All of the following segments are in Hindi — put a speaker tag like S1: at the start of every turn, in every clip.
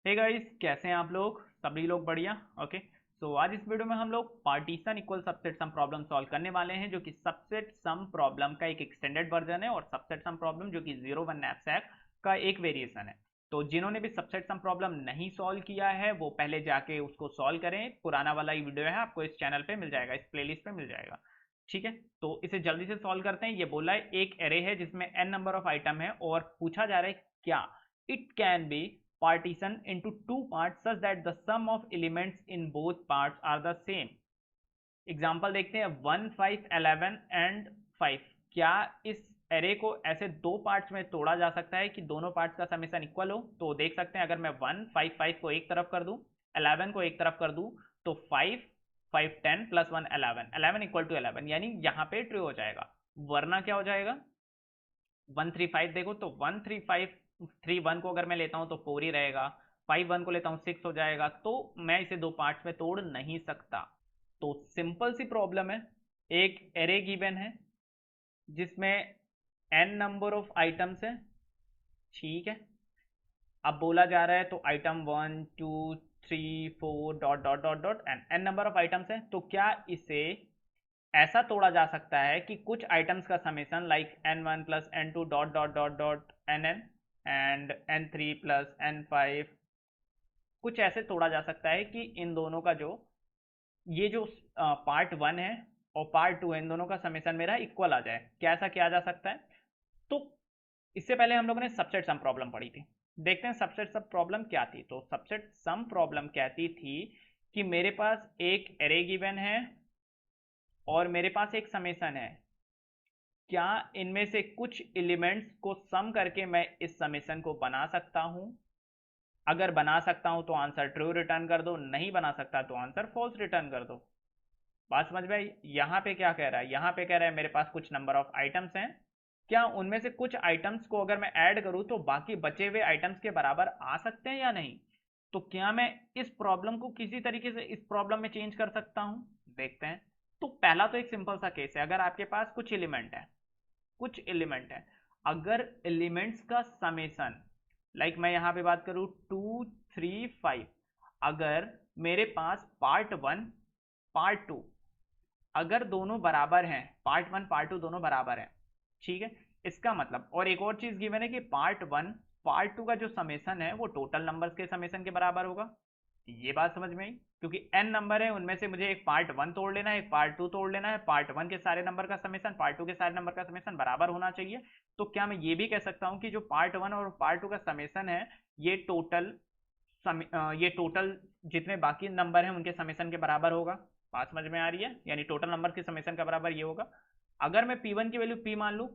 S1: हे गाइस, कैसे हैं आप लोग? सभी लोग बढ़िया। ओके। सो आज इस वीडियो में हम लोग partition equal subset sum problem solve करने वाले हैं, जो कि सबसेट सम प्रॉब्लम का एक एक्सटेंडेड वर्जन है और सबसेट सम प्रॉब्लम जो कि 01 नैपसैक का एक वेरिएशन है। तो जिन्होंने भी सबसेट सम प्रॉब्लम नहीं सॉल्व किया है वो पहले जाके उसको सॉल्व करें। पुराना वाला ही वीडियो है, आपको इस चैनल पे मिल जाएगा, इस प्लेलिस्ट पे मिल जाएगा। ठीक है, तो इसे जल्दी से सॉल्व करते हैं। ये बोला है एक एरे है जिसमें n नंबर ऑफ आइटम है और पूछा जा रहा है क्या it can be partition into two parts such that the sum of elements in both parts are the same। Example देखते हैं 1 5 11 एंड 5। क्या इस एरे को ऐसे दो पार्ट्स में तोड़ा जा सकता है कि दोनों पार्ट्स का समेशन इक्वल हो? तो देख सकते हैं, अगर मैं 1 5 5 को एक तरफ कर दूं, 11 को एक तरफ कर दूं, तो 5 5 10 प्लस 1 11 11 इक्वल टू 11, यानी यहाँ पे ट्रू हो जाएगा। वरना क्या हो जाएगा? 135 देखो तो 135 3 1 को अगर मैं लेता हूं तो 4 ही रहेगा, 5 1 को लेता हूं 6 हो जाएगा। तो मैं इसे दो पार्ट्स में तोड़ नहीं सकता। तो सिंपल सी प्रॉब्लम है। एक एरे गिवन है जिसमें n नंबर ऑफ आइटम्स है। ठीक है, अब बोला जा रहा है तो item 1 2 3 4 dot dot dot dot n n number of items है। तो क्या इसे ऐसा तोड़ा जा सकता है कि कुछ आइटम्स का summation like n1 plus n2 dot dot dot dot nn and n3 plus n5, कुछ ऐसे तोड़ा जा सकता है कि इन दोनों का जो ये जो पार्ट वन है और पार्ट टू है, इन दोनों का समेशन मेरा इक्वल आ जाए। क्या ऐसा किया जा सकता है? तो इससे पहले हम लोगों ने सबसेट सम प्रॉब्लम पढ़ी थी। देखते हैं सबसेट सम प्रॉब्लम क्या थी। तो सबसेट सम प्रॉब्लम कहती थी कि मेरे पास एक एरे गिवन है और मेरे पास एक समेशन है। क्या इनमें से कुछ एलिमेंट्स को सम करके मैं इस समेशन को बना सकता हूं? अगर बना सकता हूं तो आंसर ट्रू रिटर्न कर दो, नहीं बना सकता तो आंसर फॉल्स रिटर्न कर दो। बात समझ में आई? यहाँ पे क्या कह रहा है? यहाँ पे कह रहा है मेरे पास कुछ नंबर ऑफ आइटम्स हैं, क्या उनमें से कुछ आइटम्स को अगर मैं ऐड करूं तो बाकी बचे हुए आइटम्स के बराबर आ सकते हैं या नहीं? तो क्या मैं इस प्रॉब्लम को किसी तरीके से इस प्रॉब्लम में चेंज कर सकता हूं? देखते हैं। तो पहला तो एक सिंपल सा केस है, अगर आपके पास कुछ एलिमेंट है, कुछ एलिमेंट है, अगर एलिमेंट्स का समेशन लाइक मैं यहां पे बात करूं 2 3 5, अगर मेरे पास पार्ट वन पार्ट टू अगर दोनों बराबर हैं, पार्ट वन पार्ट टू दोनों बराबर हैं, ठीक है, इसका मतलब और एक और चीज गिवन है कि पार्ट वन पार्ट टू का जो समेशन है वो टोटल नंबर्स के समेशन के बराबर होगा। ये बात समझ में आई? क्योंकि n नंबर है, उनमें से मुझे एक पार्ट वन तोड़ लेना है, एक पार्ट टू तोड़ लेना है। पार्ट वन के सारे नंबर का समेशन पार्ट टू के सारे नंबर का समेशन बराबर होना चाहिए। तो क्या मैं ये भी कह सकता हूँ कि जो पार्ट वन और पार्ट टू का समेशन है ये टोटल ये टोटल जितने बाकी नंबर हैं उनके समेशन के बराबर होगा? बात समझ में आ रही है? यानी टोटल नंबर के समेशन का बराबर ये होगा। अगर मैं P1 की वैल्यू P मान लूँ,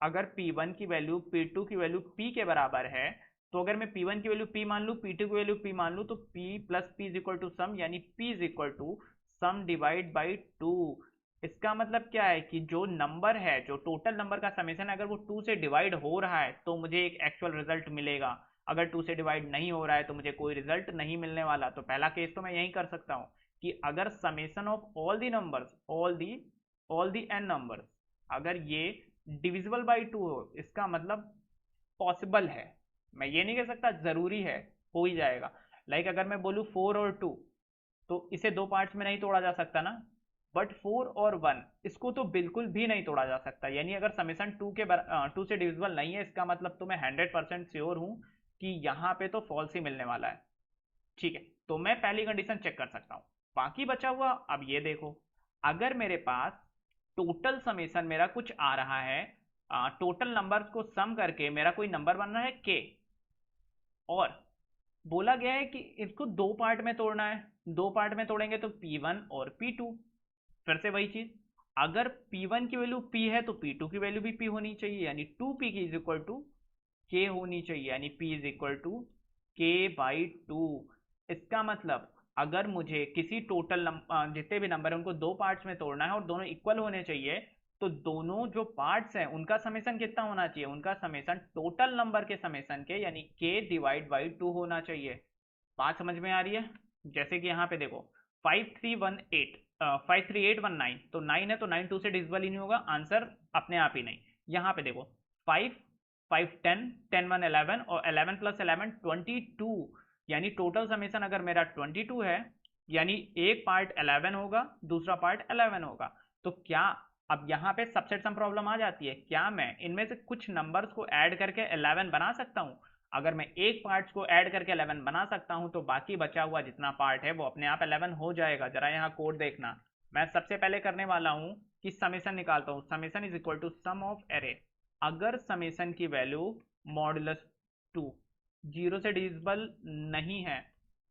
S1: अगर P1 की वैल्यू P2 की वैल्यू P के बराबर है, तो अगर मैं P1 की वैल्यू P मान लूँ, P2 की वैल्यू P मान लूँ, तो P plus P is equal to sum, यानी P is equal to sum divide by 2। इसका मतलब क्या है कि जो नंबर है, जो टोटल नंबर का समेशन है, अगर वो 2 से डिवाइड हो रहा है तो मुझे एक एक्चुअल रिजल्ट मिलेगा। अगर 2 से डिवाइड नहीं हो रहा है तो मुझे कोई रिजल्ट नहीं मिलने वाला। तो पहला केस तो मैं यही कर सकता हूँ कि अगर summation of all the numbers, all the n numbers, अगर ये डिविजिबल बाई 2 हो, इसका मतलब पॉसिबल है। मैं ये नहीं कह सकता जरूरी है, हो ही जाएगा। लाइक अगर मैं बोलूँ 4 और 2, तो इसे दो पार्ट्स में नहीं तोड़ा जा सकता ना। बट 4 और 1 इसको तो बिल्कुल भी नहीं तोड़ा जा सकता। यानी अगर समेशन 2 से डिविजिबल नहीं है, इसका मतलब तो मैं 100% श्योर हूं कि यहाँ पे तो फॉल्स ही मिलने वाला है। ठीक है, तो मैं पहली कंडीशन चेक कर सकता हूँ। बाकी बचा हुआ अब ये देखो, अगर मेरे पास टोटल समेशन मेरा कुछ आ रहा है, टोटल नंबर्स को सम करके मेरा कोई नंबर बन रहा है के, और बोला गया है कि इसको दो पार्ट में तोड़ना है। दो पार्ट में तोड़ेंगे तो P1 और P2। फिर से वही चीज, अगर P1 की वैल्यू P है तो P2 की वैल्यू भी P होनी चाहिए, यानी 2P की इज इक्वल टू K होनी चाहिए, यानी P is equal to K by 2। इसका मतलब अगर मुझे किसी टोटल जितने भी नंबर है उनको दो पार्ट्स में तोड़ना है और दोनों इक्वल होने चाहिए, तो दोनों जो पार्ट्स हैं उनका समेशन कितना होना चाहिए? उनका समेशन टोटल नंबर के समेशन के, यानी K डिवाइड बाई 2 होना चाहिए। बात समझ में आ रही है? जैसे कि यहाँ पे देखो 5318 53819, तो 9 है तो 9 2 से डिविजिबल ही नहीं होगा, आंसर अपने आप ही नहीं। यहाँ पे देखो 5 5 10 10 1 11 और 11 प्लस 11 22, यानी टोटल समेसन अगर मेरा 22 है, यानी एक पार्ट 11 होगा, दूसरा पार्ट 11 होगा। तो क्या अब यहाँ पे सबसेट सम प्रॉब्लम आ जाती है, क्या मैं इनमें से कुछ नंबर्स को ऐड करके 11 बना सकता हूँ? अगर मैं एक पार्ट्स को ऐड करके 11 बना सकता हूँ तो बाकी बचा हुआ जितना पार्ट है वो अपने आप 11 हो जाएगा। जरा यहाँ कोड देखना, मैं सबसे पहले करने वाला हूँ कि समेसन निकालता हूँ। Summation is equal to sum of array. अगर समेसन की वैल्यू मॉडुलस 2 जीरो से डिविजिबल नहीं है,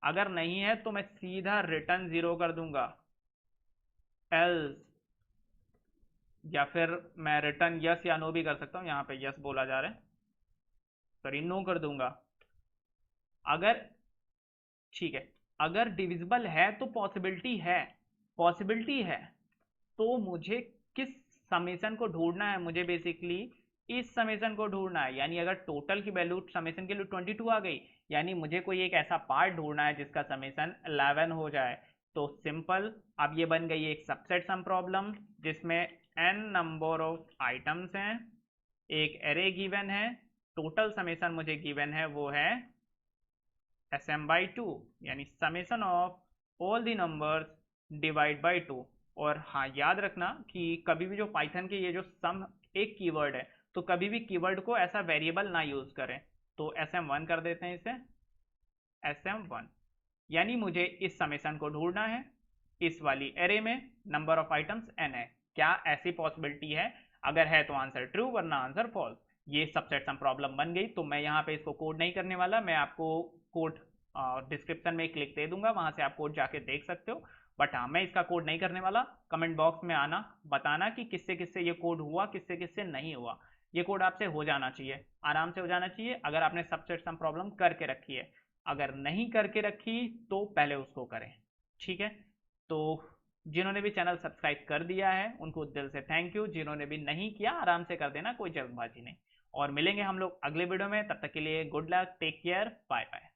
S1: अगर नहीं है तो मैं सीधा रिटर्न 0 कर दूंगा, एल्स, या फिर मैं रिटर्न यस या नो भी कर सकता हूँ। यहाँ पे यस बोला जा रहा है, सॉरी नो कर दूंगा। अगर ठीक है, अगर डिविजिबल है तो पॉसिबिलिटी है तो मुझे किस समेसन को ढूंढना है? मुझे बेसिकली इस समेसन को ढूंढना है। यानी अगर टोटल की वैल्यू समेसन के लिए 22 आ गई, यानी मुझे कोई एक ऐसा पार्ट ढूंढना है जिसका समेसन 11 हो जाए। तो सिंपल, अब ये बन गई एक सबसेट सम प्रॉब्लम जिसमें n नंबर ऑफ आइटम्स हैं, एक एरे गिवन है, टोटल समेसन मुझे गिवन है वो है sm/2, यानी summation of all the numbers divide by 2। और हाँ, याद रखना कि कभी भी जो पाइथन के ये जो सम एक कीवर्ड है, तो कभी भी कीवर्ड को ऐसा वेरिएबल ना यूज करें। तो sm1 कर देते हैं इसे, sm1, यानी मुझे इस समेसन को ढूंढना है। इस वाली एरे में नंबर ऑफ आइटम्स n है, क्या ऐसी पॉसिबिलिटी है? अगर है तो आंसर ट्रू, वरना आंसर फॉल्स। ये सबसेट सम प्रॉब्लम बन गई। तो मैं यहाँ पे इसको कोड नहीं करने वाला, मैं आपको कोड डिस्क्रिप्शन में एक लिंक दे दूंगा, वहां से आप कोड जाके देख सकते हो। बट हाँ, मैं इसका कोड नहीं करने वाला। कमेंट बॉक्स में आना, बताना कि किससे किससे ये कोड हुआ, किससे किससे नहीं हुआ। ये कोड आपसे हो जाना चाहिए, आराम से हो जाना चाहिए, अगर आपने सबसेट सम प्रॉब्लम करके रखी है। अगर नहीं करके रखी तो पहले उसको करें, ठीक है? तो जिन्होंने भी चैनल सब्सक्राइब कर दिया है उनको दिल से थैंक यू, जिन्होंने भी नहीं किया आराम से कर देना, कोई जल्दबाजी नहीं। और मिलेंगे हम लोग अगले वीडियो में, तब तक के लिए good luck, take care, bye bye.